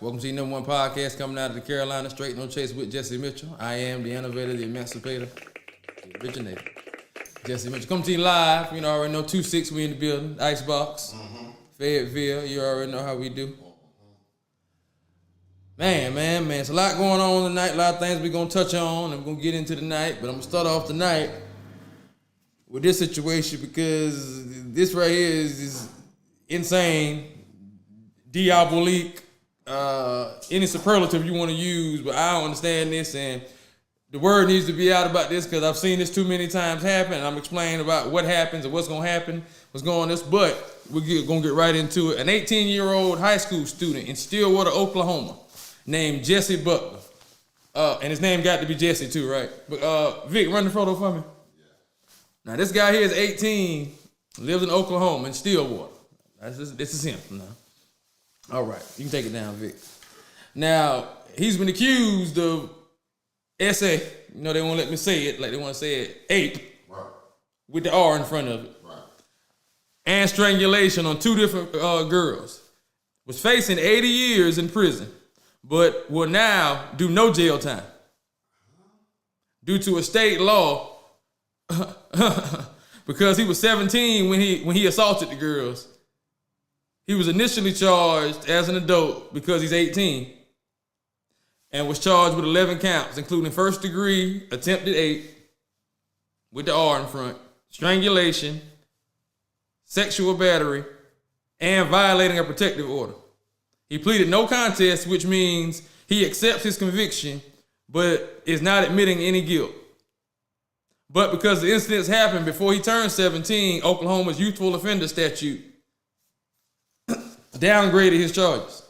Welcome to the #1 podcast coming out of the Carolina Strait No Chase with Jesse Mitchell. I am the innovator, the emancipator, the originator. Jesse Mitchell. Come to you live. You know, already know 2-6, we in the building. Icebox. Fayetteville. You already know how we do. Man. It's a lot going on tonight. A lot of things we're going to touch on and we're going to get into tonight. But I'm going to start off tonight with this situation because this right here is insane, diabolique, any superlative you want to use, but I don't understand this, and the word needs to be out about this because I've seen this too many times happen, and I'm explaining about what happens and what's going to happen, what's going on this, but we're going to get right into it. An 18-year-old high school student in Stillwater, Oklahoma, named Jesse Butler, and his name got to be Jesse too, right? But Vic, run the photo for me. Now, this guy here is 18, lives in Oklahoma, in Stillwater. This is him now. All right, you can take it down, Vic. Now, he's been accused of SA, you know, they won't let me say it, like they want to say it, ape, right, with the R in front of it, right, and strangulation on 2 different girls. Was facing 80 years in prison, but will now do no jail time due to a state law because he was 17 when he assaulted the girls. He was initially charged as an adult because he's 18 and was charged with 11 counts, including first-degree attempted ape with the R in front, strangulation, sexual battery, and violating a protective order. He pleaded no contest, which means he accepts his conviction but is not admitting any guilt. But because the incidents happened before he turned 17, Oklahoma's youthful offender statute downgraded his charges.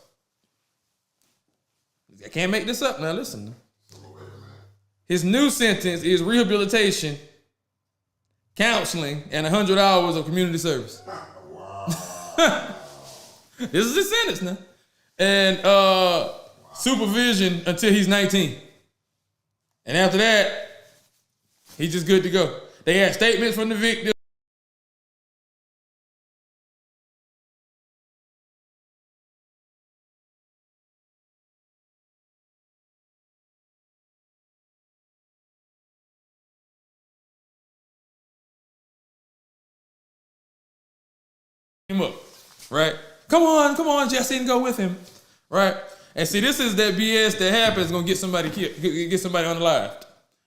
I can't make this up now, listen. His new sentence is rehabilitation, counseling, and 100 hours of community service. Wow. This is his sentence now. And supervision until he's 19. And after that, he's just good to go. They had statements from the victim. Him up, right? Come on, Jesse, and go with him, right? And see, this is that BS that happens gonna get somebody killed, get somebody unalived,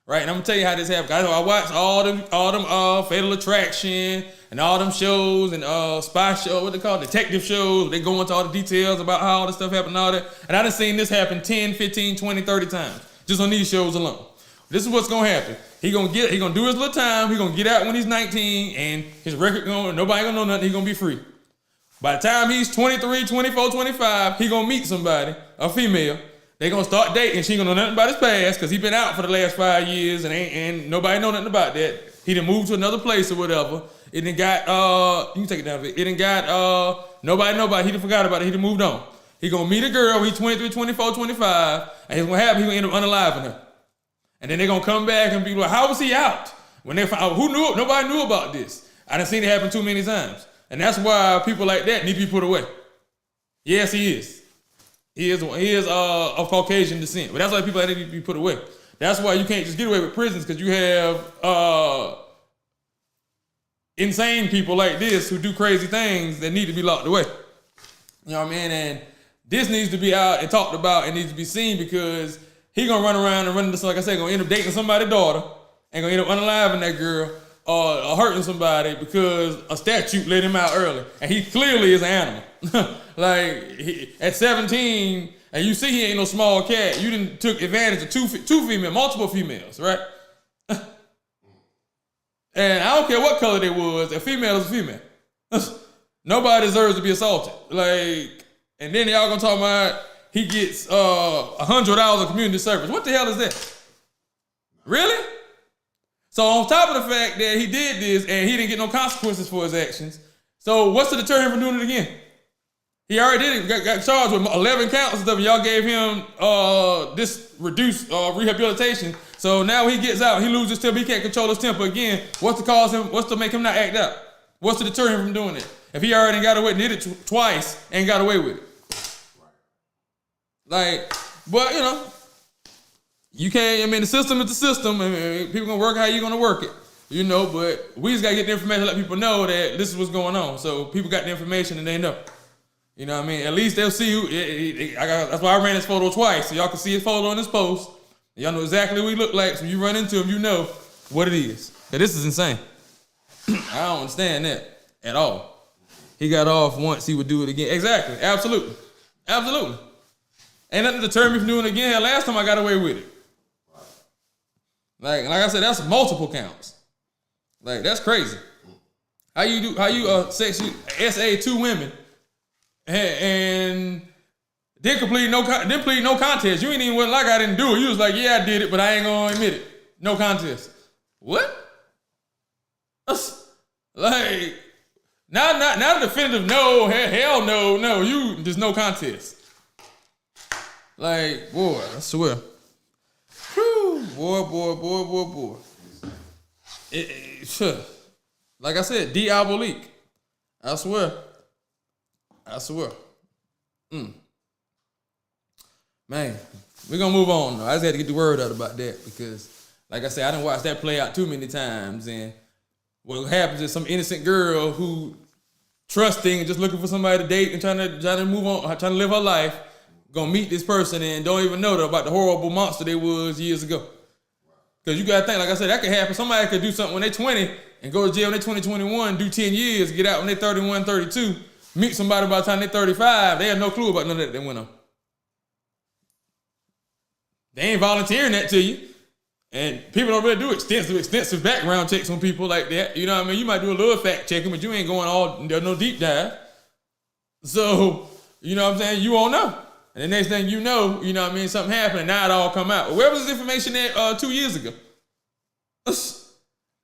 right? And I'm gonna tell you how this happened. I know I watched all them Fatal Attraction and all them shows and spy show, what they call detective shows. They go into all the details about how all this stuff happened and all that. And I done seen this happen 10, 15, 20, 30 times just on these shows alone. This is what's gonna happen. He gonna do his little time. He gonna get out when he's 19, and his record nobody gonna know nothing. He gonna be free. By the time he's 23, 24, 25, he gonna meet somebody, a female. They gonna start dating. She ain't gonna know nothing about his past because he been out for the last 5 years and nobody know nothing about that. He done moved to another place or whatever. It done got you can take it down, Vic. It done got nobody. He done forgot about it. He done moved on. He gonna meet a girl. He's 23, 24, 25, and he's gonna happen. He gonna end up unaliving her. And then they gonna come back and be like, "How was he out?" When they find out, who knew? Nobody knew about this. I done seen it happen too many times. And that's why people like that need to be put away. Yes, he is. He is of Caucasian descent. But that's why people like that need to be put away. That's why you can't just get away with prisons, because you have insane people like this who do crazy things that need to be locked away. You know what I mean? And this needs to be out and talked about and needs to be seen, because he gonna run around and run into, like I said, gonna end up dating somebody's daughter and gonna end up unaliving that girl, or hurting somebody because a statute let him out early. And he clearly is an animal. At 17, and you see he ain't no small cat, you done took advantage of multiple females, right? And I don't care what color they was, a female is a female. Nobody deserves to be assaulted. And then y'all gonna talk about he gets $100 of community service. What the hell is that? Really? So on top of the fact that he did this and he didn't get no consequences for his actions, so what's to deter him from doing it again? He already did it, got charged with 11 counts and stuff, and y'all gave him this reduced rehabilitation. So now he gets out, he loses his temper, he can't control his temper again. What's to make him not act out? What's to deter him from doing it? If he already got away, did it twice and got away with it. Like, but you know, you can't. I mean, the system is the system, and people gonna work how you gonna work it. You know, but we just gotta get the information, let people know that this is what's going on. So people got the information and they know. You know what I mean? At least they'll see who. That's why I ran this photo twice, so y'all can see his photo on this post. Y'all know exactly what he look like. So when you run into him, you know what it is. Cause this is insane. I don't understand that at all. He got off once, he would do it again. Exactly, absolutely. Ain't nothing to deter me from doing it again. Hell, last time I got away with it. Like I said, that's multiple counts. Like, that's crazy. How you SA 2 women and didn't plead no contest. You ain't even like I didn't do it. You was like, yeah, I did it, but I ain't gonna admit it. No contest. What? Like, not a definitive no, hell no, you just no contest. Like, boy, I swear. Whew, boy. Like I said, diabolique. I swear. Man, we're gonna move on though. I just had to get the word out about that because, like I said, I didn't watch that play out too many times. And what happens is some innocent girl who trusting and just looking for somebody to date and trying to move on, trying to live her life, gonna meet this person and don't even know about the horrible monster they was years ago. Because you gotta think, like I said, that could happen. Somebody could do something when they 20 and go to jail when they 20, 21, do 10 years, get out when they 31, 32, meet somebody by the time they 35. They have no clue about none of that they went on. They ain't volunteering that to you. And people don't really do extensive background checks on people like that. You know what I mean? You might do a little fact checking, but you ain't going no deep dive. So, you know what I'm saying? You won't know. And the next thing you know what I mean, something happened and now it all come out. Where was this information at 2 years ago?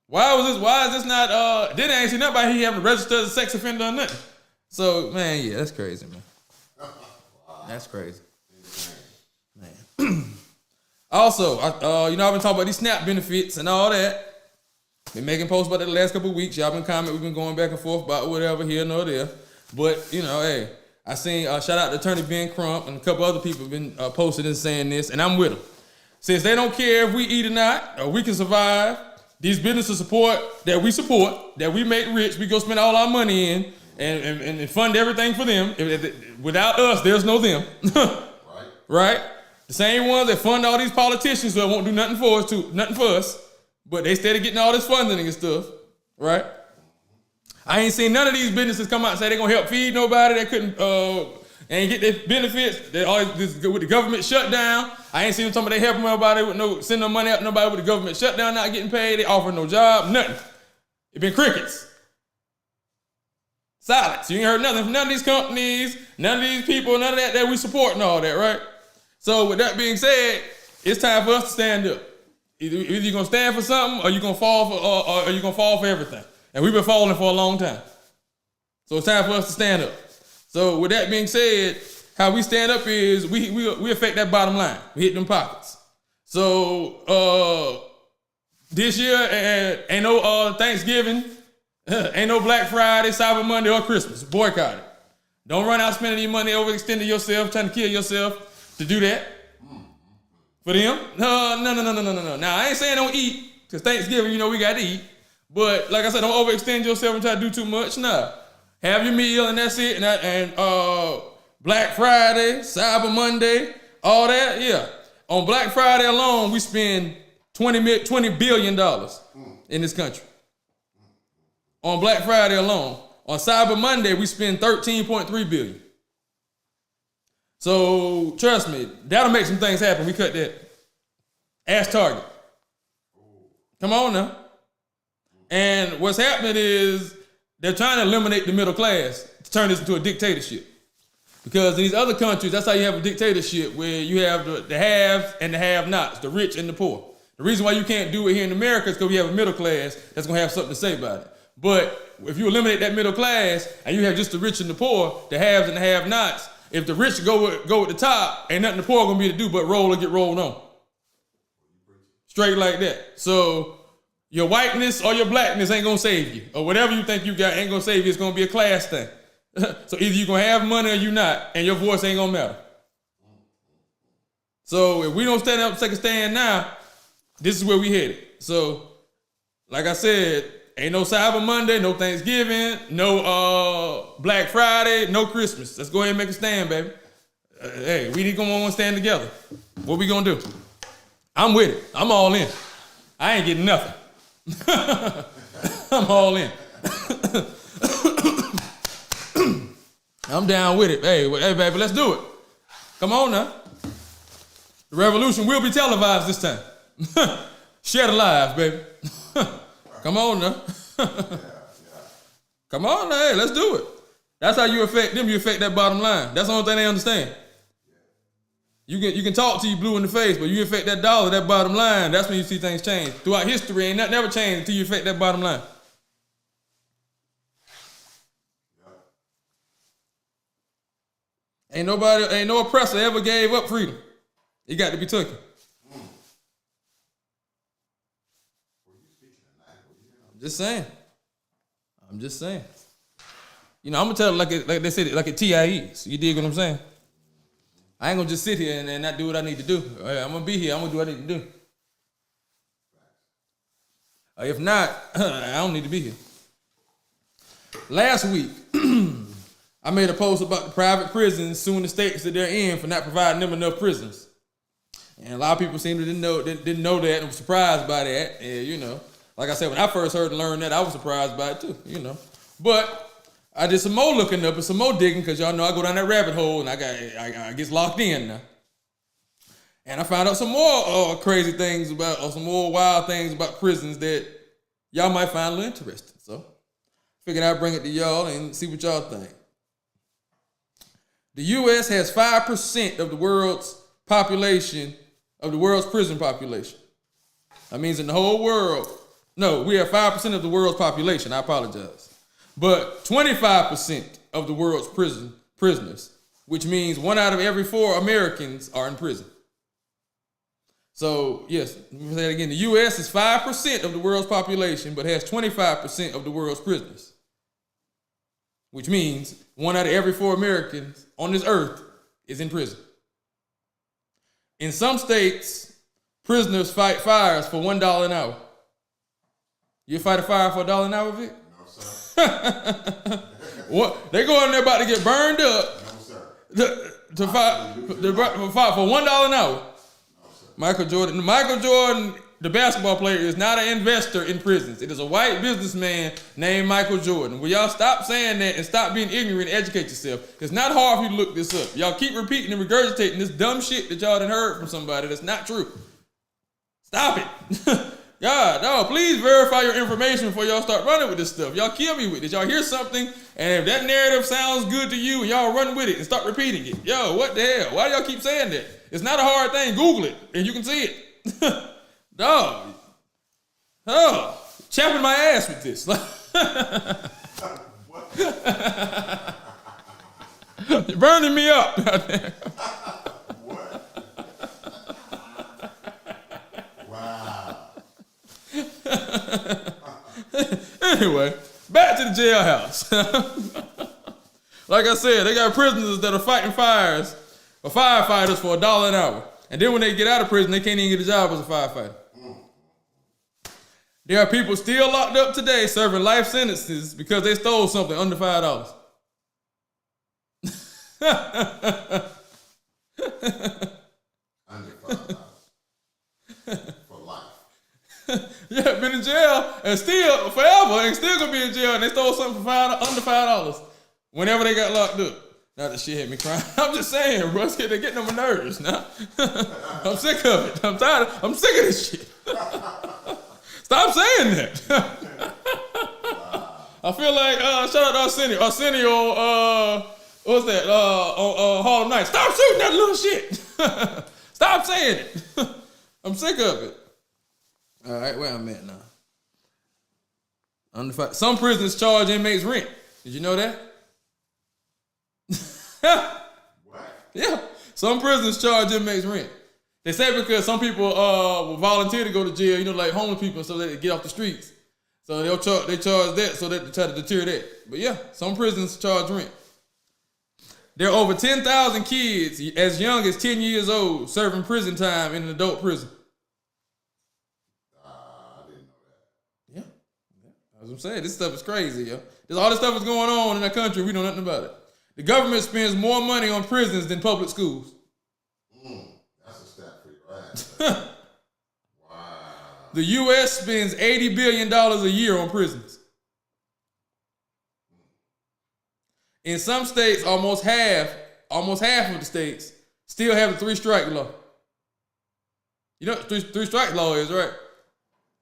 Why is this not, then I ain't seen nobody he haven't registered as a sex offender or nothing. So, man, yeah, that's crazy, man. That's crazy. Man. Also, I've been talking about these SNAP benefits and all that. Been making posts about that the last couple of weeks. Y'all been commenting, we've been going back and forth about whatever here and there. But, hey, I seen, shout out to Attorney Ben Crump and a couple other people have been posted and saying this, and I'm with them. Since they don't care if we eat or not, or we can survive, these businesses that we make rich, we go spend all our money in and fund everything for them. Without us, there's no them. Right? The same ones that fund all these politicians that won't do nothing for us, but they steady getting all this funding and stuff, right? I ain't seen none of these businesses come out and say they're gonna help feed nobody that couldn't and get their benefits. They always with the government shutdown. I ain't seen them talking about they helping nobody with send no money out to nobody with the government shutdown not getting paid. They offering no job, nothing. It been crickets. Silence. You ain't heard nothing from none of these companies, none of these people, none of that we support and all that, right? So with that being said, it's time for us to stand up. Either you're gonna stand for something or you're gonna fall for everything. And we've been falling for a long time. So it's time for us to stand up. So with that being said, how we stand up is we affect that bottom line. We hit them pockets. So this year ain't no Thanksgiving, ain't no Black Friday, Cyber Monday, or Christmas. Boycott it. Don't run out spending your money overextending yourself, trying to kill yourself to do that. For them? No. Now I ain't saying don't eat, because Thanksgiving, we got to eat. But like I said, don't overextend yourself and try to do too much. Nah. Have your meal and that's it. And Black Friday, Cyber Monday, all that, yeah. On Black Friday alone, we spend $20 billion in this country. On Black Friday alone. On Cyber Monday, we spend $13.3 billion. So trust me, that'll make some things happen. We cut that. Ask Target. Come on now. And what's happening is they're trying to eliminate the middle class to turn this into a dictatorship. Because in these other countries, that's how you have a dictatorship where you have the haves and the have-nots, the rich and the poor. The reason why you can't do it here in America is because we have a middle class that's going to have something to say about it. But if you eliminate that middle class and you have just the rich and the poor, the haves and the have-nots, if the rich go at the top, ain't nothing the poor going to be to do but roll or get rolled on. Straight like that. So your whiteness or your blackness ain't gonna save you. Or whatever you think you got ain't gonna save you. It's gonna be a class thing. So either you gonna have money or you not, and your voice ain't gonna matter. So if we don't stand up and take a stand now, this is where we headed. So, like I said, ain't no Cyber Monday, no Thanksgiving, no Black Friday, no Christmas. Let's go ahead and make a stand, baby. Hey, we need to go on and stand together. What we gonna do? I'm with it. I'm all in. I ain't getting nothing. I'm all in. I'm down with it. Hey, baby, let's do it. Come on now. The revolution will be televised this time. Share the live, baby. Come on now. Come on now. Hey, let's do it. That's how you affect them. You affect that bottom line. That's the only thing they understand. You can talk till you blue in the face, but you affect that dollar, that bottom line. That's when you see things change. Throughout history, ain't never changed until you affect that bottom line. Ain't no oppressor ever gave up freedom. It got to be taken. I'm just saying. You know, I'm gonna tell it like they said, like a TIEs. You dig what I'm saying? I ain't gonna just sit here and not do what I need to do. I'm gonna be here. I'm gonna do what I need to do. If not, I don't need to be here. Last week, I made a post about the private prisons suing the states that they're in for not providing them enough prisons. And a lot of people seem to didn't know that and were surprised by that. And, you know, like I said, when I first heard and learned that, I was surprised by it too, you know. But I did some more looking up and some more digging because y'all know I go down that rabbit hole and I get locked in now. And I found out some more crazy things about, or some more wild things about prisons that y'all might find a little interesting. So figured I'd bring it to y'all and see what y'all think. The U.S. has 5% of the world's population, of the world's prison population. That means in the whole world, no, we have 5% of the world's population. I apologize. But 25% of the world's prisoners, which means 1 out of every 4 Americans are in prison. So, yes, let me say that again. The U.S. is 5% of the world's population, but has 25% of the world's prisoners, which means 1 out of every 4 Americans on this earth is in prison. In some states, prisoners fight fires for $1 an hour. You fight a fire for $1 an hour, Vic? No, sir. What? They go in there about to get burned up. No, sir. To fight for $1 an hour. No, sir. Michael Jordan, the basketball player, is not an investor in prisons. It is a white businessman named Michael Jordan. Will y'all stop saying that and stop being ignorant and educate yourself? It's not hard for you to look this up. Y'all keep repeating and regurgitating this dumb shit that y'all done heard from somebody that's not true. Stop it. God, no, please verify your information before y'all start running with this stuff. Y'all kill me with it. Y'all hear something, and if that narrative sounds good to you, y'all run with it and start repeating it. Yo, what the hell? Why do y'all keep saying that? It's not a hard thing. Google it, and you can see it. Dog. Oh, chapping my ass with this. You're burning me up. Anyway, back to the jailhouse. Like I said, they got prisoners that are fighting fires or firefighters for $1 an hour. And then when they get out of prison, they can't even get a job as a firefighter. There are people still locked up today serving life sentences because they stole something under $5. Under $5. For life. Yeah, been in jail and still forever and still gonna be in jail and they stole something for under $5 whenever they got locked up. Now that shit had me crying. I'm just saying, bro, they're getting on my nerves now. I'm sick of it. I'm sick of this shit. Stop saying that. I feel like shout out to Arsenio, what's that? On Harlem Nights. Stop shooting that little shit. Stop saying it. I'm sick of it. All right, where I'm at now. Some prisons charge inmates rent. Did you know that? What? Yeah, some prisons charge inmates rent. They say because some people will volunteer to go to jail, you know, like homeless people, so they get off the streets. So they charge that so that they try to deter that. But yeah, some prisons charge rent. There are over 10,000 kids as young as 10 years old serving prison time in an adult prison. I didn't know that. Yeah. As I'm saying, this stuff is crazy, yo. All this stuff is going on in our country. We know nothing about it. The government spends more money on prisons than public schools. That's a stat for your ass. Wow. The U.S. spends $80 billion a year on prisons. In some states, almost half of the states still have the three-strike law. You know what three-strike law is, right?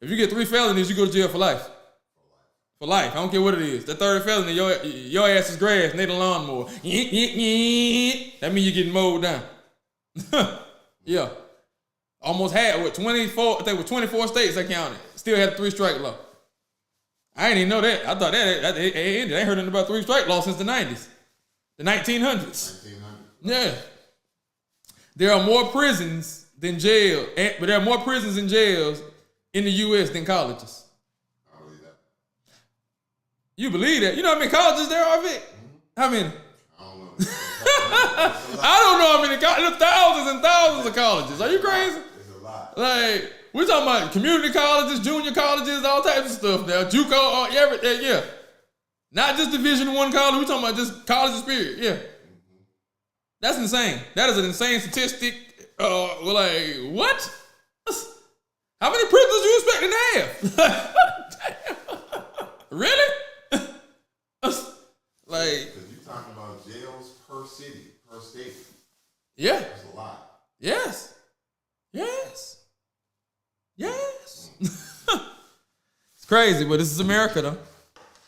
If you get 3 felonies, you go to jail for life. For life. I don't care what it is. That third felony, your ass is grass and they the lawnmower. That means you're getting mowed down. Yeah. Almost had, 24, I think it was 24 states I counted. Still had a 3-strike law. I didn't even know that. I thought that ended. I ain't heard nothing about 3-strike law since the 90s. The 1900s. 1900. Yeah. There are more prisons than jails, but there are more prisons and jails in the U.S. than colleges. I believe that. You believe that? You know how many colleges there are, Vic? How many? I don't know. I don't know how many colleges. Thousands and thousands of colleges. Are you crazy? It's a lot. Like, we're talking about community colleges, junior colleges, all types of stuff now. JUCO, everything, yeah. Not just Division I college, we're talking about just colleges, period, yeah. That's insane. That is an insane statistic. We're like, what? How many prisoners do you expect to have? Really? Like, Because you're talking about jails per city, per state. yeah. That's a lot. Yes. Yes. Yes. It's crazy, but this is America, though.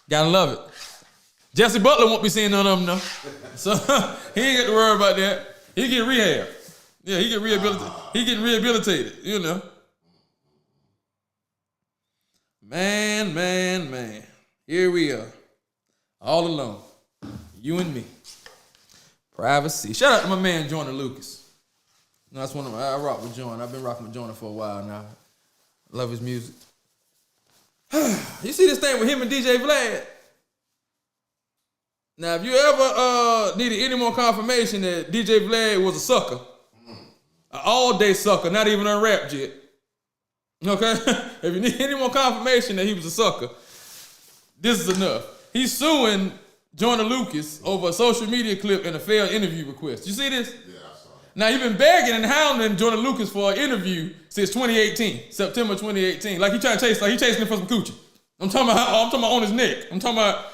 Gotta love it. Jesse Butler won't be seeing none of them, though. So he ain't got to worry about that. He get rehab. Yeah, he get rehabilitated. He getting rehabilitated, you know. Man. Here we are. All alone. You and me. Privacy. Shout out to my man, Jordan Lucas. No, that's one of my, I rock with Jordan. I've been rocking with Jordan for a while now. Love his music. You see this thing with him and DJ Vlad? Now, if you ever needed any more confirmation that DJ Vlad was a sucker, an all-day sucker, not even unwrapped yet, okay? If you need any more confirmation that he was a sucker, this is enough. He's suing Jordan Lucas over a social media clip and a failed interview request. You see this? Yeah, I saw that. Now, you've been begging and hounding Jordan Lucas for an interview since 2018, September 2018. Like he chasing him for some coochie. I'm talking about on his neck. I'm talking about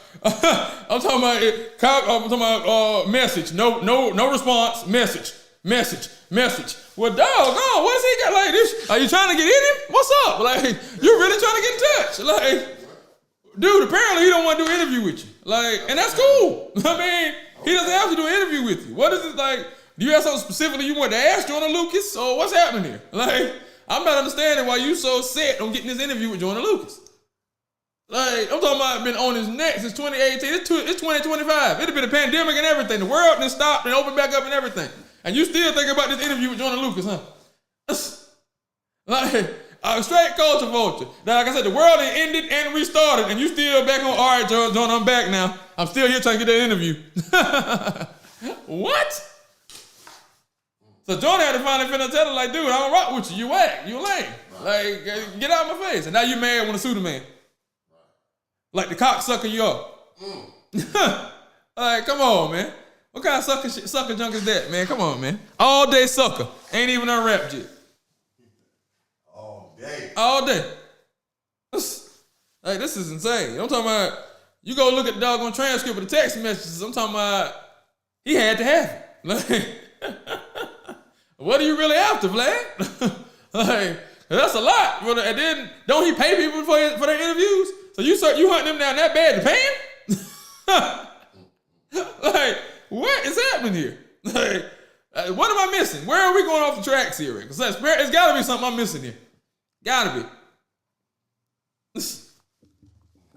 message. No response. Message. Well, doggone, what's he got like this? Are you trying to get in him? What's up? Like, you really trying to get in touch? Like, dude, apparently he don't want to do an interview with you. Like, and that's cool. I mean, he doesn't have to do an interview with you. What is it like? Do you have something specifically you want to ask Jordan Lucas? Or what's happening here? Like, I'm not understanding why you so set on getting this interview with Jordan Lucas. Like, I'm talking about been on his neck since 2018. It's 2025. It'd been a pandemic and everything. The world done stopped and opened back up and everything. And you still think about this interview with Jordan Lucas, huh? Like, straight culture vulture. Now, like I said, the world had ended and restarted, and you still back on, all right, Jordan, I'm back now. I'm still here trying to get that interview. What? So Jordan had to finally finna tell her, like, dude, I don't rock with you. You whack. You lame. Like, get out of my face. And now you mad when to sue the man. Like the cocksucker you are. Like, come on, man. What kind of sucker junk is that, man? Come on, man. All day sucker. Ain't even unwrapped yet. All day. All day. Like, this is insane. I'm talking about, you go look at the doggone transcript of the text messages. I'm talking about, he had to have it. Like, what are you really after, Vlad? Like, that's a lot. And then, don't he pay people for their interviews? So you hunt them down that bad to pay him? Like, what is happening here? Like, what am I missing? Where are we going off the tracks here? Because it's got to be something I'm missing here. Got to be.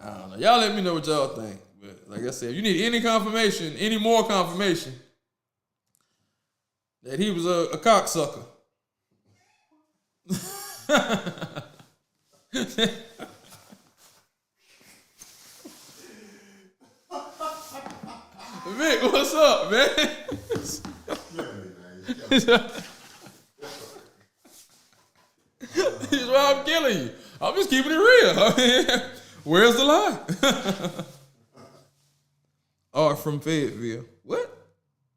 I don't know. Y'all let me know what y'all think. But like I said, if you need any more confirmation that he was a cocksucker. Vic, what's up, man? Here's why I'm killing you. I'm just keeping it real. I mean, where's the lie? Art from Fayetteville. What?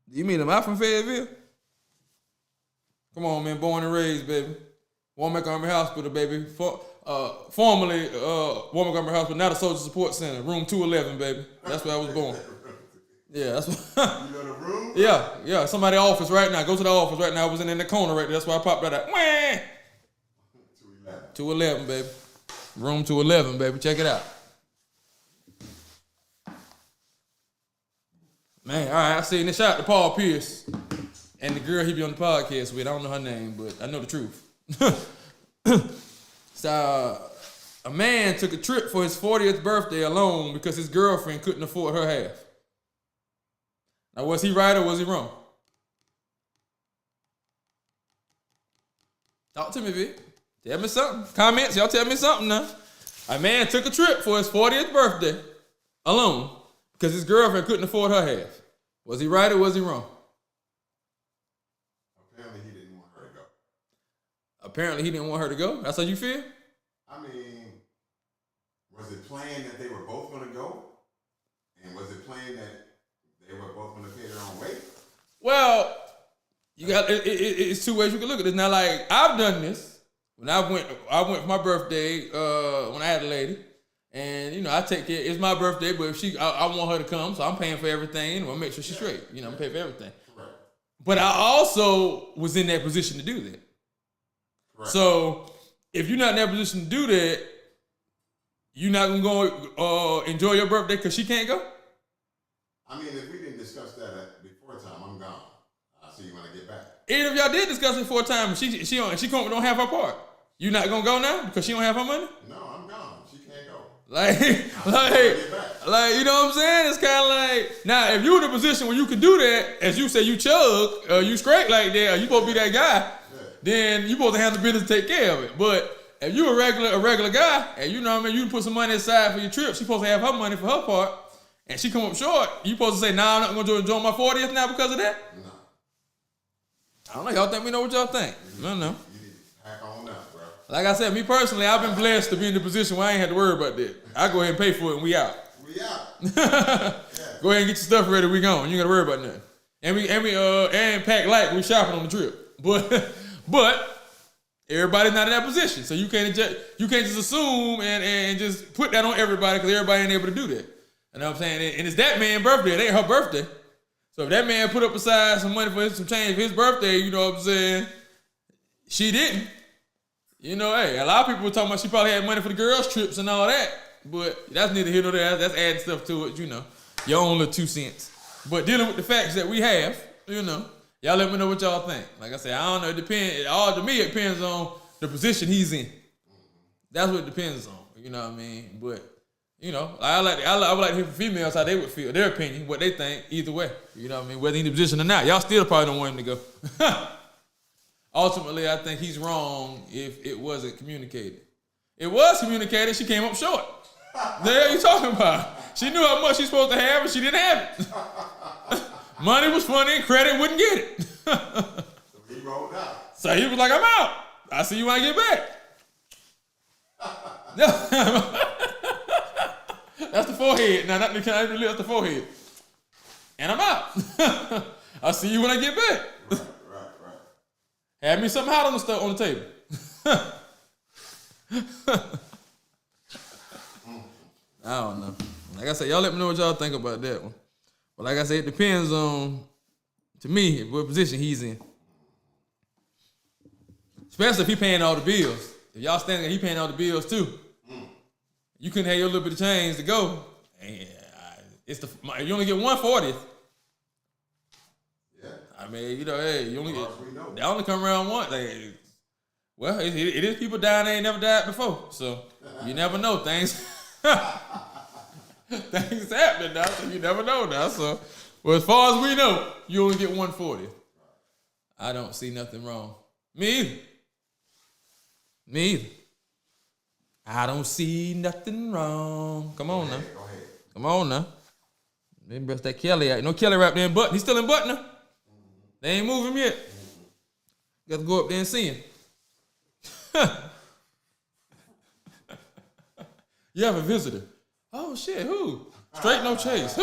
You mean am I from Fayetteville? Come on, man. Born and raised, baby. Womack Army Hospital, baby. Formerly Womack Army Hospital, now the Soldier Support Center, room 211, baby. That's where I was born. Yeah, that's what. You know the room? Yeah. Somebody's office right now. Go to the office right now. I was in the corner right there. That's why I popped right out. 211, baby. Room 211, baby. Check it out. Man, all right. I seen this shot to Paul Pierce and the girl he be on the podcast with. I don't know her name, but I know the truth. So, a man took a trip for his 40th birthday alone because his girlfriend couldn't afford her half. Now, was he right or was he wrong? Talk to me, Vic. Tell me something. Comments, y'all tell me something now. A man took a trip for his 40th birthday alone because his girlfriend couldn't afford her half. Was he right or was he wrong? Apparently he didn't want her to go. Apparently he didn't want her to go? That's how you feel? I mean, was it planned that they were both going to go? And was it planned that they were both going to pay their own way? Well, you got it's two ways you can look at this. Now, like, I've done this. When I went for my birthday, when I had a lady, and you know, I take care. It's my birthday, but if I want her to come, so I'm paying for everything. I'll make sure she's straight. You know, I'm paying for everything. Correct. But I also was in that position to do that. Correct. So if you're not in that position to do that, you're not gonna go enjoy your birthday because she can't go. I mean, if we didn't discuss that before time, I'm gone. I'll see you when I get back. Even if y'all did discuss it 4 times, she don't have her part. You not gonna go now because she don't have her money? No, I'm gone. She can't go. Like, you know what I'm saying? It's kind of like, now, if you're in a position where you can do that, as you say, you chug, you straight like that, or you supposed to be that guy, then you supposed to have the business to take care of it. But if you a regular guy, and you know what I mean, you put some money aside for your trip, she supposed to have her money for her part, and she come up short, you supposed to say, nah, I'm not going to enjoy my 40th now because of that? No. I don't know. Y'all think we know what y'all think? No. You need to pack on up, bro. Like I said, me personally, I've been blessed to be in the position where I ain't had to worry about that. I go ahead and pay for it and we out. We out. Go ahead and get your stuff ready. We gone. You ain't got to worry about nothing. And we pack light. We shopping on the trip. But everybody's not in that position, so you can't just assume and just put that on everybody because everybody ain't able to do that. You know what I'm saying? And it's that man's birthday. It ain't her birthday. So if that man put up aside some money for some change for his birthday, you know what I'm saying? She didn't. You know, hey, a lot of people were talking about she probably had money for the girls' trips and all that. But that's neither here nor there. That's adding stuff to it, you know. Your own little 2 cents. But dealing with the facts that we have, you know, y'all let me know what y'all think. Like I said, I don't know. It depends. To me, it depends on the position he's in. That's what it depends on. You know what I mean? But you know, I would like to hear from females how they would feel, their opinion, what they think, either way. You know what I mean? Whether he's in the position or not. Y'all still probably don't want him to go. Ultimately, I think he's wrong if it wasn't communicated. It was communicated, she came up short. The hell you talking about? She knew how much she's supposed to have and she didn't have it. Money was funny and credit wouldn't get it. So he rolled out. So he was like, I'm out. I'll see you when I get back. That's the forehead. Now, that's the forehead. And I'm out. I'll see you when I get back. Right. Have me something hot on the table. I don't know. Like I said, y'all let me know what y'all think about that one. But like I said, it depends on, to me, what position he's in. Especially if he paying all the bills. If y'all standing there, he paying all the bills too. You couldn't have your little bit of change to go. And you only get 1/40th. Yeah. I mean, you know, hey, you only As far as we know. they only come around once. Well, it is people dying they ain't never died before. So you never know things. Things happen now, so you never know now. So, well, as far as we know, you only get 1/40th. I don't see nothing wrong. Me either. I don't see nothing wrong. Come on now. Go ahead. Come on now. They bust that Kelly out. No Kelly right there in Button. He's still in Button. They ain't moved him yet. Got to go up there and see him. You have a visitor. Oh, shit. Who? Strait no chase. Who?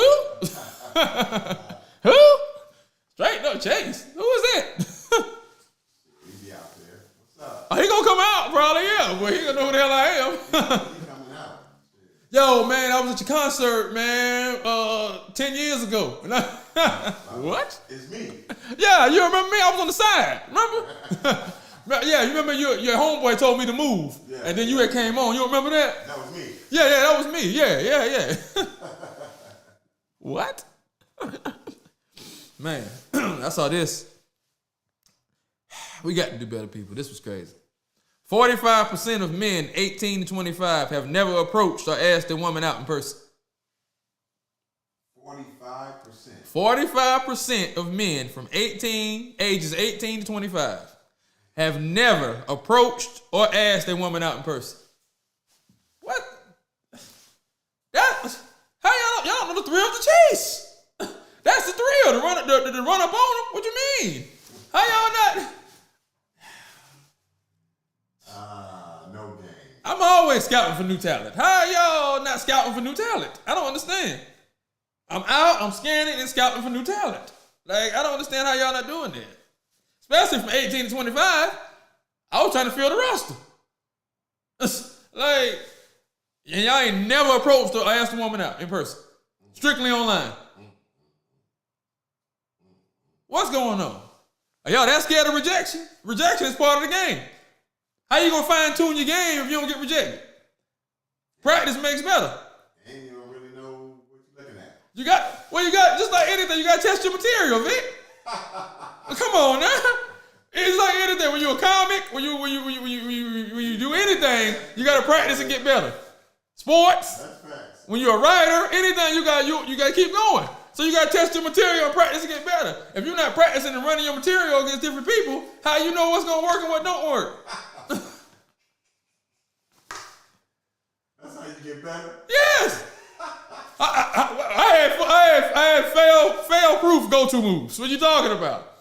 Who? Strait no chase. Who is that? He be out there. What's up? Oh, he gonna come out probably, yeah. But he gonna know who the hell I am. He coming out. Yo, man, I was at your concert, man, 10 years ago. What? It's me. Yeah, you remember me? I was on the side. Remember? Yeah, you remember your homeboy told me to move, Yeah. and then you had came on. You remember that? That was me. Yeah, that was me. Yeah. What? Man, I saw this. We got to do better, people. This was crazy. 45% of men 18 to 25 have never approached or asked a woman out in person. 45%. 45% of men from ages 18 to 25 have never approached or asked a woman out in person. What? How y'all know the thrill of the chase? That's the thrill, to run up on them. What you mean? How y'all not? No game. I'm always scouting for new talent. How y'all not scouting for new talent? I don't understand. I'm out, I'm scanning and scouting for new talent. Like, I don't understand how y'all not doing that. Especially from 18 to 25, I was trying to fill the roster. Like, and y'all ain't never approached or asked a woman out in person. Strictly online. What's going on? Are y'all that scared of rejection? Rejection is part of the game. How you gonna fine tune your game if you don't get rejected? Practice makes better. And you don't really know what you're looking at. You got just like anything, you gotta test your material, Vic. Come on now. It's like anything. When you're a comic, when you do anything, you gotta practice and get better. Sports. That's facts. When you're a writer, anything you gotta keep going. So you gotta test your material and practice and get better. If you're not practicing and running your material against different people, how you know what's gonna work and what don't work? That's how you get better. Yes. I had fail-proof go-to moves. What you talking about?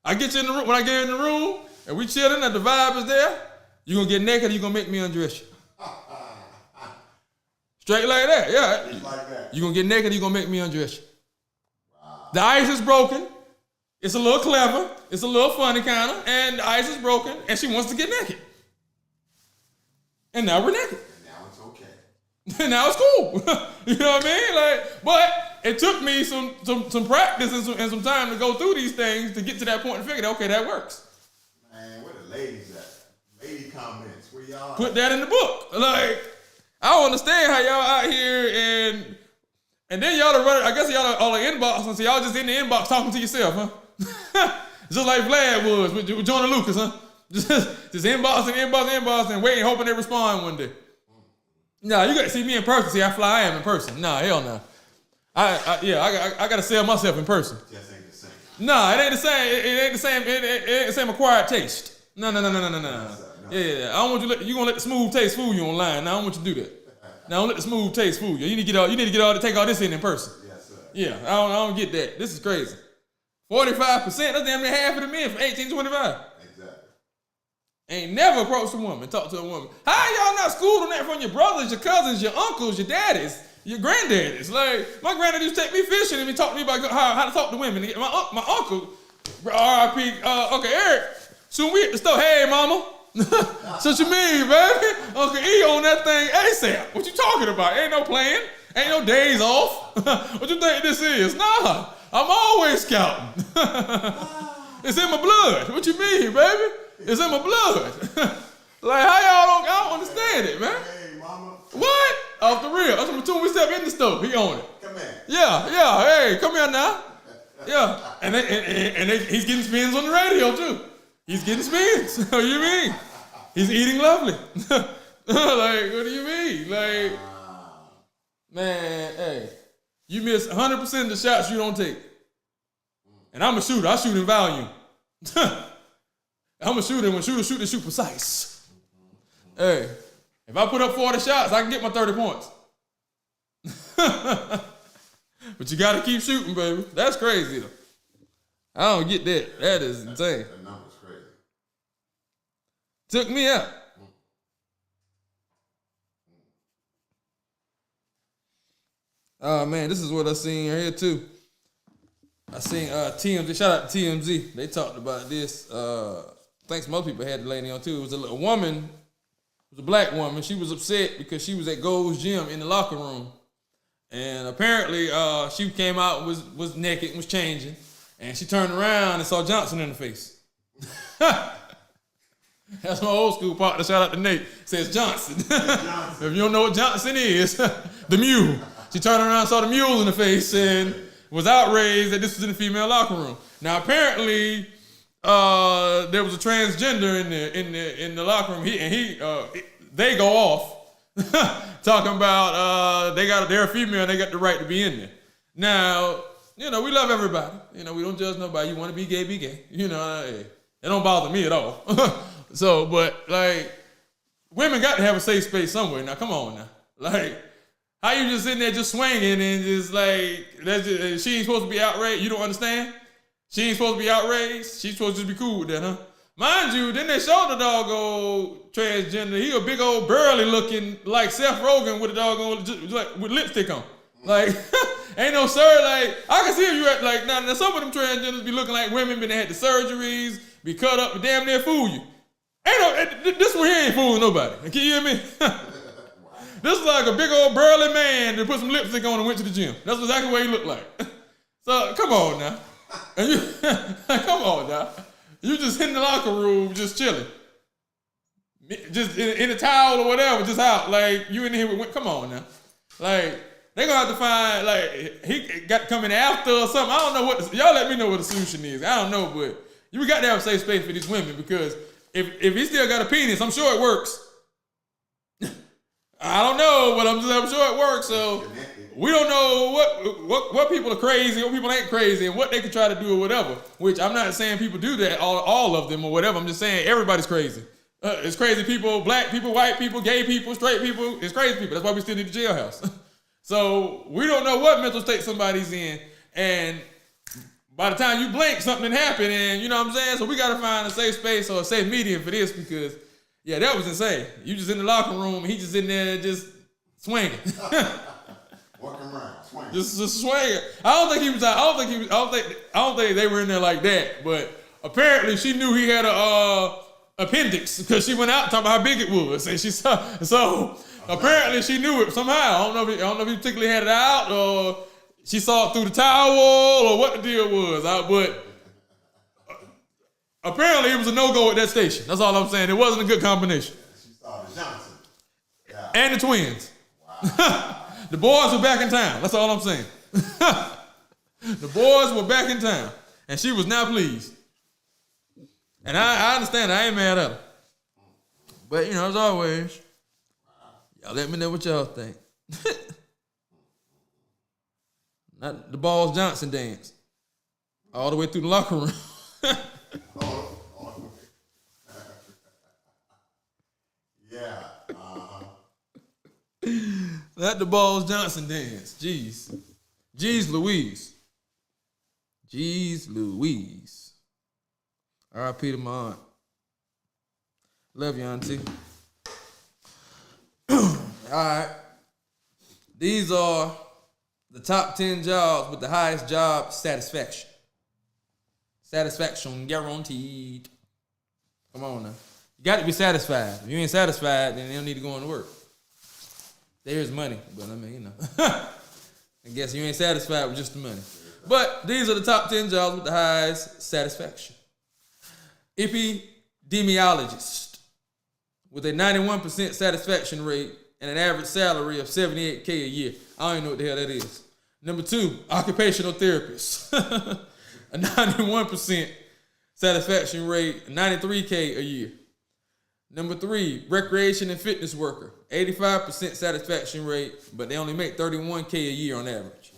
I get you in the room. When I get in the room and we chilling and the vibe is there, you gonna get naked. You gonna make me undress you. Straight like that, yeah. Just like that. You gonna get naked. You gonna make me undress you. Wow. The ice is broken. It's a little clever. It's a little funny kind of, and the ice is broken, and she wants to get naked. And now we're naked. And now it's okay. And now it's cool. You know what I mean? Like, but it took me some practice and some time to go through these things to get to that point and figure, okay, that works. Man, where the ladies at? Lady comments, where y'all Put that in the book. Like, I don't understand how y'all out here and then y'all are running, I guess y'all are all in inbox, and so y'all just in the inbox talking to yourself, huh? Just like Vlad was with Jonah Lucas, huh? Just inbox and waiting, hoping they respond one day. Nah, you got to see me in person. See how fly I am in person. Nah, hell no. I got to sell myself in person. just ain't the same. Nah, it ain't the same. It ain't the same. It ain't the same acquired taste. No. Yeah. I don't want you gonna let the smooth taste fool you online. Now I don't want you to do that. Now don't let the smooth taste fool you. You need to take all this in person. Yes, sir. Yeah, I don't get that. This is crazy. 45%. That's damn near half of the men from 18 to 25. Exactly. Ain't never approached a woman, talk to a woman. How y'all not schooled on that from your brothers, your cousins, your uncles, your daddies, your granddaddies? Like, my granddad used to take me fishing and he talked to me about how to talk to women. My uncle, R.I.P. Uncle Eric, soon we at the store, hey, mama. So what you mean, baby? Uncle E on that thing ASAP. What you talking about? Ain't no playing. Ain't no days off. What you think this is? Nah, I'm always scouting. It's in my blood. What you mean, baby? It's in my blood. Like, how y'all don't understand it, man? Hey, mama. What? Off the real. That's when we step in the store. He on it. Come here. Yeah. Hey, come here now. Yeah. And he's getting spins on the radio, too. He's getting spins. What do you mean? He's eating lovely. Like, what do you mean? Like, man, hey, you miss 100% of the shots you don't take. And I'm a shooter. I shoot in volume. I'm a shooter. When shooters shoot, they shoot precise. Hey, if I put up 40 shots, I can get my 30 points. But you gotta keep shooting, baby. That's crazy though. I don't get that. That is insane. That number's crazy. Took me out. Oh man, this is what I seen here too. I seen TMZ. Shout out to TMZ. They talked about this. Thanks, most people had the lady on too. It was a woman. It was a black woman. She was upset because she was at Gold's Gym in the locker room, and apparently she came out was naked and was changing, and she turned around and saw Johnson in the face. That's my old school partner. Shout out to Nate. Says Johnson. If you don't know what Johnson is, the mule. She turned around and saw the mule in the face and was outraged that this was in the female locker room. Now apparently there was a transgender in the locker room. They go off talking about they're a female and they got the right to be in there. Now, we love everybody. We don't judge nobody. You want to be gay, be gay. It don't bother me at all. So, but like, women got to have a safe space somewhere. Now, come on now. Like, how you just sitting there just swinging and just like, she ain't supposed to be outraged? You don't understand? She ain't supposed to be outraged? She's supposed to just be cool with that, huh? Mind you, then they showed the doggone transgender. He a big old burly looking like Seth Rogen with a doggone, like, with lipstick on. Like, ain't no sir, like, I can see if you at, like, now some of them transgenders be looking like women, but they had the surgeries, be cut up, and damn near fool you. This one here ain't fooling nobody. Can you hear me? This is like a big old burly man that put some lipstick on and went to the gym. That's exactly what he looked like. So, come on now. And you, come on now. You just in the locker room, just chilling. Just in a towel or whatever, just out. Like, you in here with, come on now. Like, they gonna have to find, like, he got to come in after or something. I don't know y'all let me know what the solution is. I don't know, but you got to have a safe space for these women because if he still got a penis, I'm sure it works. I don't know, but I'm sure it works. So we don't know what people are crazy, what people ain't crazy, and what they can try to do or whatever. Which I'm not saying people do that, all of them or whatever. I'm just saying everybody's crazy. It's crazy people, black people, white people, gay people, straight people. It's crazy people. That's why we still need the jailhouse. So we don't know what mental state somebody's in, and by the time you blink, something happened, and you know what I'm saying? So we got to find a safe space or a safe medium for this because, yeah, that was insane. You just in the locker room, he just in there just swinging. Walking around, swinging. Just swinging. I don't think they were in there like that, but apparently she knew he had a appendix because she went out and talked about how big it was. And she saw, so apparently she knew it somehow. I don't know if he particularly had it out or she saw it through the towel or what the deal was. But apparently it was a no-go at that station. That's all I'm saying. It wasn't a good combination. She saw the Johnson. Yeah. And the twins. Wow. The boys were back in town. That's all I'm saying. The boys were back in town. And she was now pleased. And I understand. I ain't mad at her. But, as always, y'all let me know what y'all think. Not the Balls Johnson dance. All the way through the locker room. Yeah. Not the Balls Johnson dance. Jeez Louise. Jeez Louise. R.I.P. to my aunt. Love you, auntie. All right. These are the top 10 jobs with the highest job satisfaction. Satisfaction guaranteed. Come on now. You got to be satisfied. If you ain't satisfied, then you don't need to go into work. There's money, but I mean, I guess you ain't satisfied with just the money. But these are the top 10 jobs with the highest satisfaction. Epidemiologist with a 91% satisfaction rate and an average salary of $78K a year. I don't even know what the hell that is. Number 2, occupational therapist. A 91% satisfaction rate, $93K a year. Number 3, recreation and fitness worker. 85% satisfaction rate, but they only make $31K a year on average.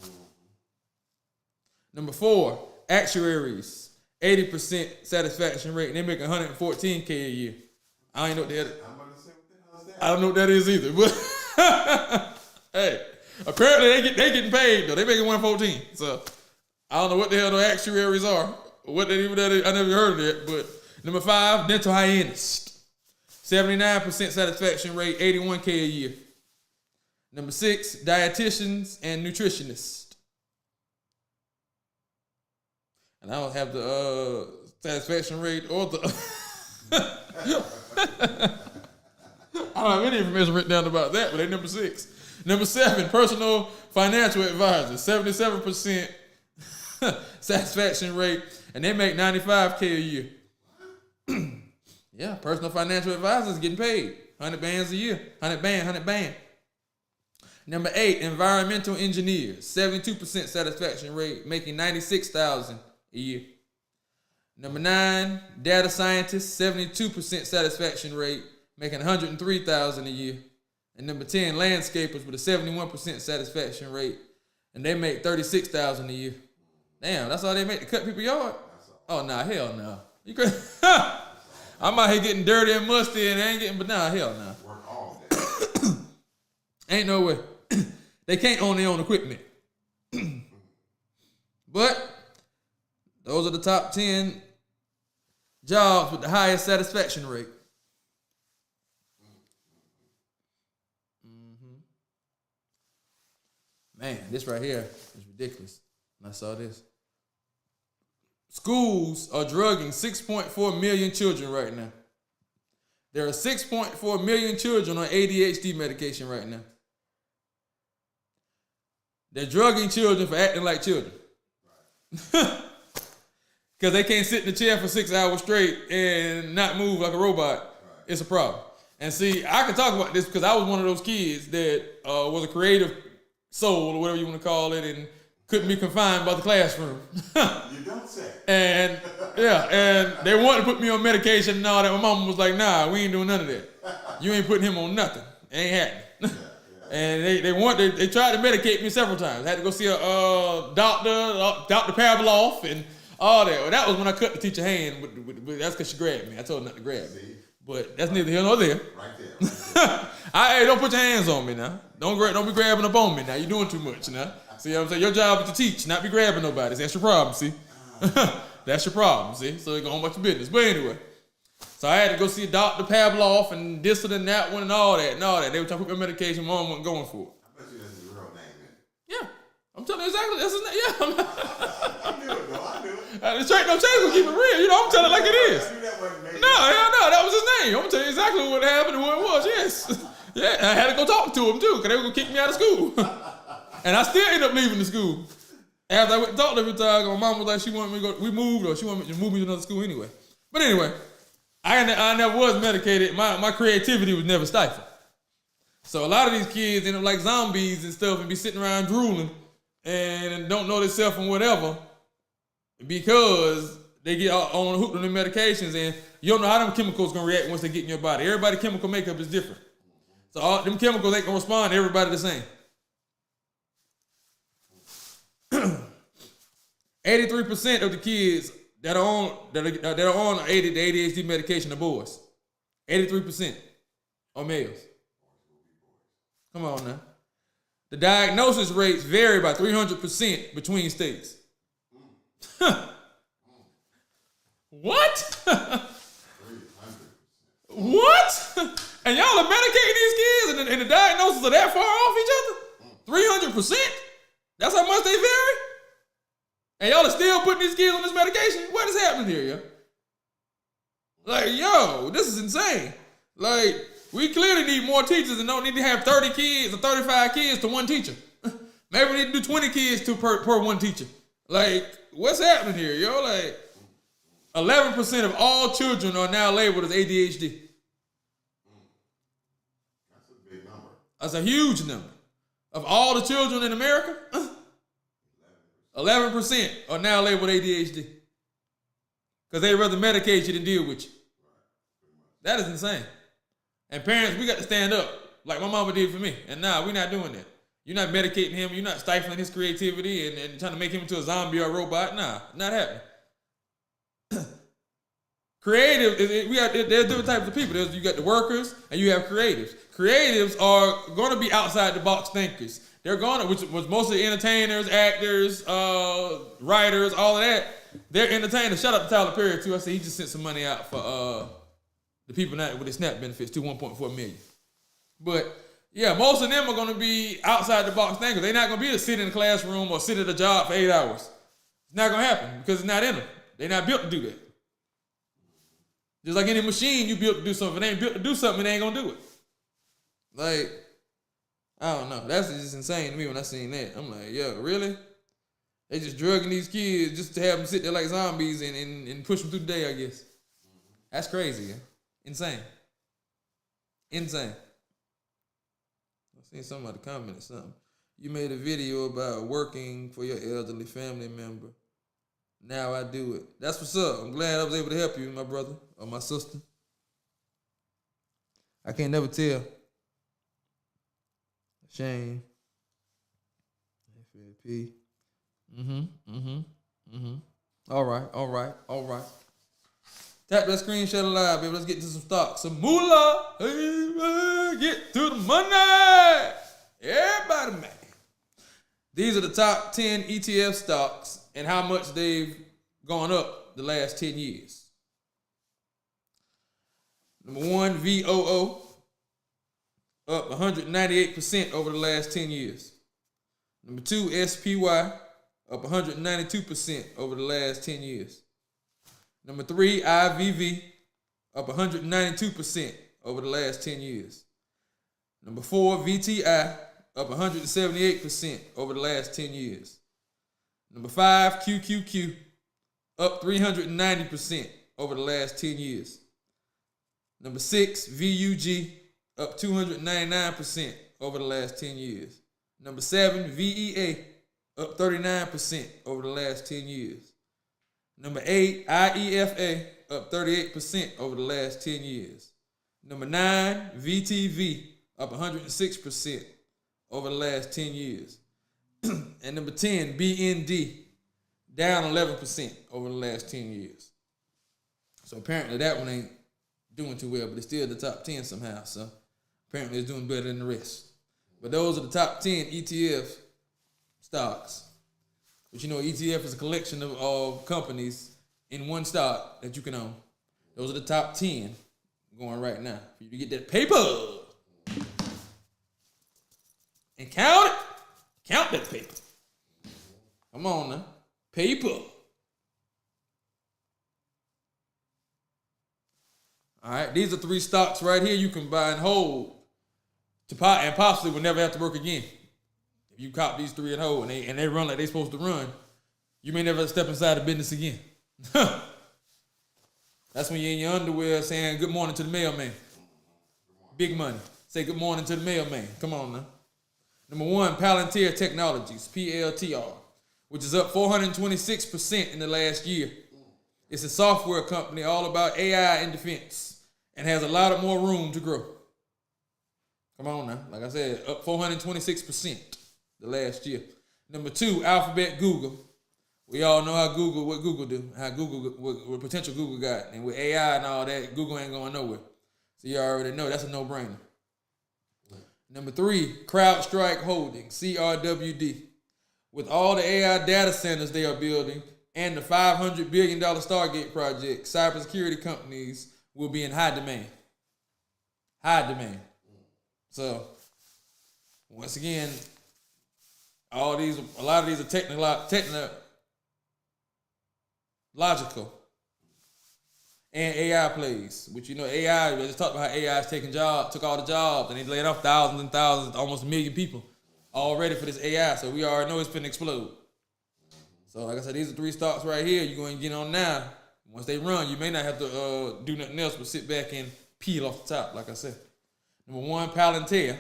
Number 4, actuaries. 80% satisfaction rate, and they make $114K a year. I don't know what that is. I don't know what that is either. But hey, Apparently they getting paid though. They making 114. So I don't know what the hell the actuaries are. What they even I never heard of that. But number 5, dental hygienist. 79% satisfaction rate, 81K a year. Number 6, dietitians and nutritionists. And I don't have the satisfaction rate or the I don't have any information written down about that, but they're number 6. Number 7, personal financial advisor, 77% satisfaction rate, and they make 95K a year. Yeah, personal financial advisors getting paid 100 bands a year, 100 band. Number 8, environmental engineers, 72% satisfaction rate, making 96,000 a year. Number 9, data scientists, 72% satisfaction rate, making 103,000 a year. And number 10, landscapers with a 71% satisfaction rate, and they make 36,000 a year. Damn, that's all they make to cut people's yard? Oh, nah, hell no. You could, I'm out here getting dirty and musty and ain't getting, but nah, hell no. Work all day. Ain't no way. They can't own their own equipment. But those are the top 10 jobs with the highest satisfaction rate. Man, this right here is ridiculous. I saw this. Schools are drugging 6.4 million children right now. There are 6.4 million children on ADHD medication right now. They're drugging children for acting like children. Because they can't sit in the chair for 6 hours straight and not move like a robot. Right. It's a problem. And see, I can talk about this because I was one of those kids that was a creative soul or whatever you want to call it and couldn't be confined by the classroom. You don't say. And yeah, and they wanted to put me on medication and all that. My mom was like, nah, we ain't doing none of that. You ain't putting him on nothing. It ain't happening. Yeah. And they tried to medicate me several times. I had to go see a Dr. Pavlov and all that. Well, that was when I cut the teacher hand. But that's because she grabbed me. I told her not to grab me. But that's neither here nor there. Right there. Hey, don't put your hands on me now. Don't be grabbing up on me now. You're doing too much now. See what I'm saying? Your job is to teach, not be grabbing nobody. That's your problem, see? That's your problem, see? So you go on about your business. But anyway, so I had to go see Dr. Pavlov and this and that one and all that. They were trying to put my medication. Mom wasn't going for it. I bet you that's his real name, man. Yeah. I'm telling you exactly. That's his name. Yeah. I knew it, though. I knew it. The Strait no change will keep it real. You know, I'm telling it like it is. I knew that wasn't made. No, that was his name. I'm going to tell you exactly what happened and what it was, yes. Yeah, I had to go talk to him, too, because they were going to kick me out of school. And I still ended up leaving the school. After I went and talked every time, my mom was like, she wanted me to go, we moved, or she wanted me to move me to another school anyway. But anyway, I never was medicated. My creativity was never stifled. So a lot of these kids end up like zombies and stuff and be sitting around drooling and don't know themselves and whatever because they get on the hook on their medications and you don't know how them chemicals going to react once they get in your body. Everybody's chemical makeup is different. So all them chemicals ain't going to respond to everybody the same. 83% of the kids that are on the ADHD medication are boys. 83% are males. Come on now. The diagnosis rates vary by 300% between states. What? What? And y'all are medicating these kids and the diagnoses are that far off each other? 300%? That's how much they vary? And y'all are still putting these kids on this medication? What is happening here, yo? Like, yo, this is insane. Like, we clearly need more teachers and don't need to have 30 kids or 35 kids to one teacher. Maybe we need to do 20 kids per one teacher. Like, what's happening here, yo? Like, 11% of all children are now labeled as ADHD. That's a big number. That's a huge number. Of all the children in America, 11% are now labeled ADHD. Because they'd rather medicate you than deal with you. That is insane. And parents, we got to stand up like my mama did for me. And nah, we're not doing that. You're not medicating him. You're not stifling his creativity and trying to make him into a zombie or a robot. Nah, not happening. Creative, there's different types of people. You got the workers and you have creatives. Creatives are going to be outside the box thinkers. they're going to, which was mostly entertainers, actors, writers, all of that. They're entertainers. Shout out to Tyler Perry too. I said he just sent some money out for the people now with the SNAP benefits to 1.4 million. But yeah, most of them are going to be outside the box thinkers. They're not going to be to sit in the classroom or sit at a job for 8 hours. It's not going to happen because it's not in them. They're not built to do that. Just like any machine, you built to do something. If it ain't built to do something, it ain't going to do it. Like, I don't know. That's just insane to me when I seen that. I'm like, yo, really? They just drugging these kids just to have them sit there like zombies and push them through the day, I guess. That's crazy, yeah. Insane. Insane. I seen somebody comment or something. You made a video about working for your elderly family member. Now I do it. That's what's up. I'm glad I was able to help you, my brother or my sister. I can't never tell. Shame. FLP. All right. Tap that screenshot alive, baby. Let's get to some stocks. Some moolah. Hey, get to the money. Everybody, man. These are the top 10 ETF stocks and how much they've gone up the last 10 years. Number 1, VOO. Up 198% over the last 10 years. Number 2, SPY, up 192% over the last 10 years. Number 3, IVV, up 192% over the last 10 years. Number 4, VTI, up 178% over the last 10 years. Number 5, QQQ, up 390% over the last 10 years. Number 6, VUG, up 299% over the last 10 years. Number 7, VEA, up 39% over the last 10 years. Number 8, IEFA, up 38% over the last 10 years. Number 9, VTV, up 106% over the last 10 years. And number 10, BND, down 11% over the last 10 years. So apparently that one ain't doing too well, but it's still the top 10 somehow, so apparently it's doing better than the rest. But those are the top 10 ETF stocks. But you know, ETF is a collection of companies in one stock that you can own. Those are the top 10 going right now. For you to get that paper and count it. Count that paper. Come on now. Paper. All right, these are 3 stocks right here you can buy and hold and possibly will never have to work again. If you cop these 3 and hold and they run like they're supposed to run, you may never step inside the business again. That's when you're in your underwear saying good morning to the mailman. Big money. Say good morning to the mailman. Come on now. Number 1, Palantir Technologies, PLTR, which is up 426% in the last year. It's a software company all about AI and defense and has a lot of more room to grow. Come on now. Like I said, up 426% the last year. Number 2, Alphabet Google. We all know what Google do, what potential Google got. And with AI and all that, Google ain't going nowhere. So you already know that's a no-brainer. Number 3, CrowdStrike Holdings, CRWD. With all the AI data centers they are building and the $500 billion Stargate project, cybersecurity companies will be in high demand. High demand. So, once again, a lot of these are technological and AI plays. Which, you know, AI, we just talked about how AI is took all the jobs, and they laid off thousands and thousands, almost 1 million people already for this AI. So we already know it's finna explode. So like I said, these are 3 stocks right here you're going to get on now. Once they run, you may not have to do nothing else but sit back and peel off the top, like I said. Number 1, Palantir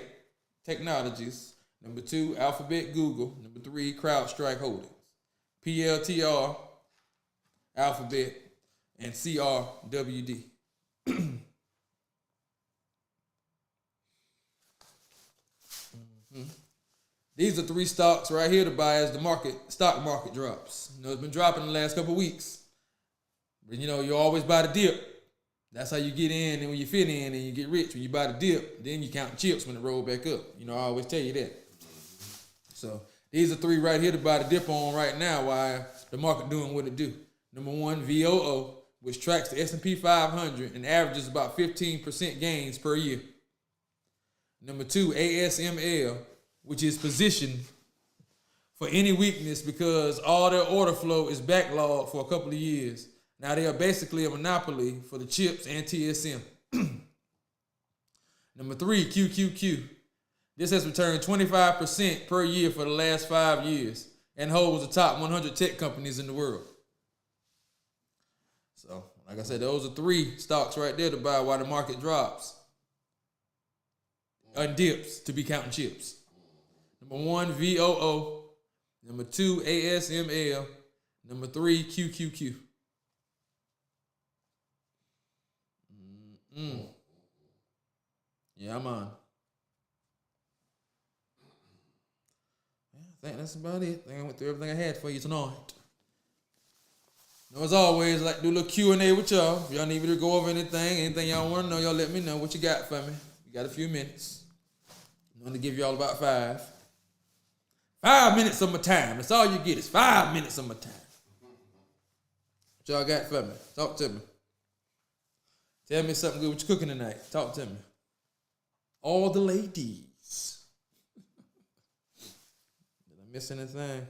Technologies. Number 2, Alphabet Google. Number 3, CrowdStrike Holdings. PLTR, Alphabet, and CRWD. These are 3 stocks right here to buy as the stock market drops. You know, it's been dropping the last couple of weeks. But you know, you always buy the dip. That's how you get in, and when you fit in and you get rich, when you buy the dip, then you count chips when it roll back up. You know, I always tell you that. So these are three right here to buy the dip on right now. Why the market doing what it do? Number one, VOO, which tracks the S&P 500 and averages about 15% gains per year. Number two, ASML, which is positioned for any weakness because all their order flow is backlogged for a couple of years. Now they are basically a monopoly for the chips and TSM. Number three, QQQ. This has returned 25% per year for the last 5 years and holds the top 100 tech companies in the world. So, like I said, those are three stocks right there to buy while the market drops. And dips to be counting chips. Number one, VOO. Number two, ASML. Number three, QQQ. Yeah, I'm on. I think that's about it. I think I went through everything I had for you tonight. As always, I like to do a little Q&A with y'all. If y'all need me to go over anything y'all want to know, y'all let me know what you got for me. You got a few minutes. I'm going to give y'all about 5. 5 minutes of my time. That's all you get is 5 minutes of my time. What y'all got for me? Talk to me. Tell me something good what you cooking tonight. Talk to me. All the ladies. Did I miss anything?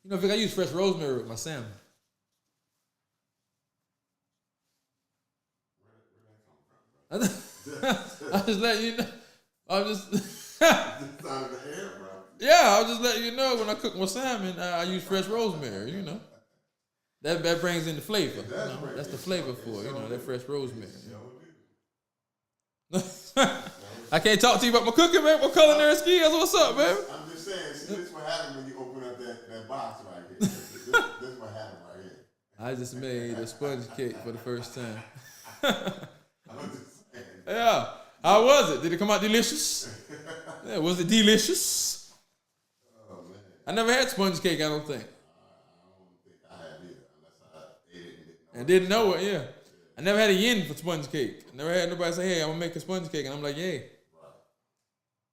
You know, Vic, I use fresh rosemary with my salmon. Where that come from, bro? I just let you know. I'm just. This out of the air, bro. Yeah, I'll just let you know when I cook my salmon, I use fresh rosemary. You know, that brings in the flavor. You know? That's the flavor for it. You know, that fresh rosemary. I can't talk to you about my cooking, man. My culinary skills. What's up, man? I'm just saying. See, this is what happens when you open up that box right here. This is what happened right here. I just made a sponge cake for the first time. I'm just saying. Yeah. How was it? Did it come out delicious? Yeah, was it delicious? Oh man. I never had sponge cake, I don't think. I don't think I have either, unless I ate it And didn't know it, yeah. I never had a yen for sponge cake. I never had nobody say, hey, I'm gonna make a sponge cake. And I'm like, yeah. Right.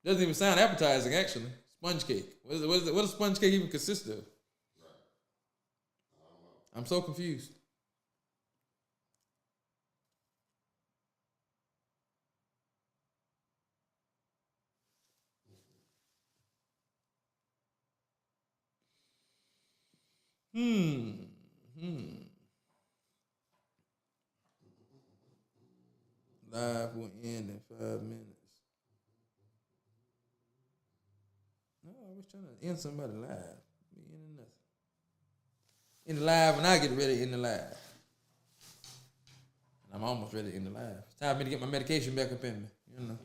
Doesn't even sound appetizing, actually. Sponge cake. What does sponge cake even consist of? Right. I don't know. I'm so confused. Live will end in 5 minutes. No, I was trying to end somebody live. Me ending nothing. In the live when I get ready in the live. And I'm almost ready in the live. It's time for me to get my medication back up in me. You know.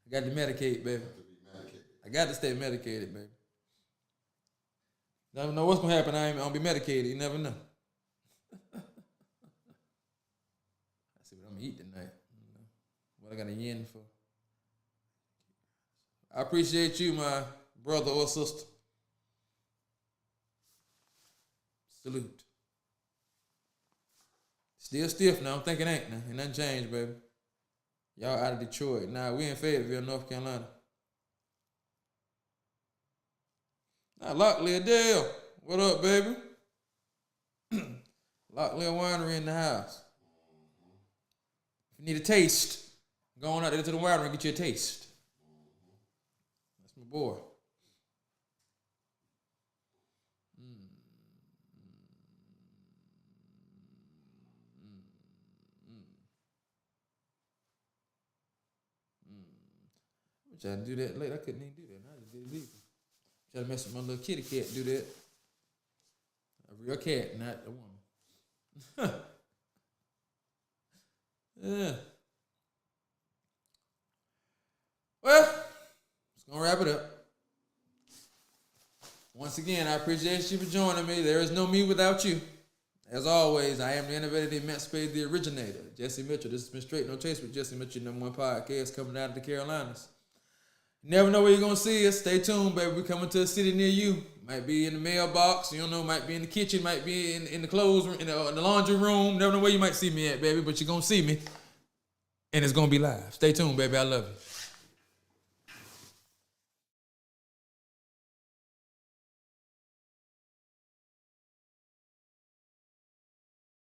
I got to medicate, baby. I got to stay medicated, baby. Never know what's gonna happen. I'm gonna be medicated. You never know. I see what I'm gonna eat tonight. You know, what I got a yen for. I appreciate you, my brother or sister. Salute. Still stiff now. I'm thinking ain't now. Ain't nothing changed, baby. Y'all out of Detroit. Nah, we in Fayetteville, North Carolina. Locklear Dale, what up, baby? Locklear Winery in the house. If you need a taste, go on out there to the winery and get you a taste. That's my boy. I'm trying to do that late. I couldn't even do that. I just did it legal. Try to mess with my little kitty cat, do that. A real cat, not a woman. Yeah. Well, just gonna wrap it up. Once again, I appreciate you for joining me. There is no me without you. As always, I am the innovator, the emancipator, the originator, Jesse Mitchell. This has been Straight No Chase with Jesse Mitchell, #1 podcast coming out of the Carolinas. Never know where you're gonna see us. Stay tuned, baby. We coming to a city near you. Might be in the mailbox. You don't know. Might be in the kitchen. Might be in the clothes room, in the laundry room. Never know where you might see me at, baby. But you're gonna see me, and it's gonna be live. Stay tuned, baby. I love you.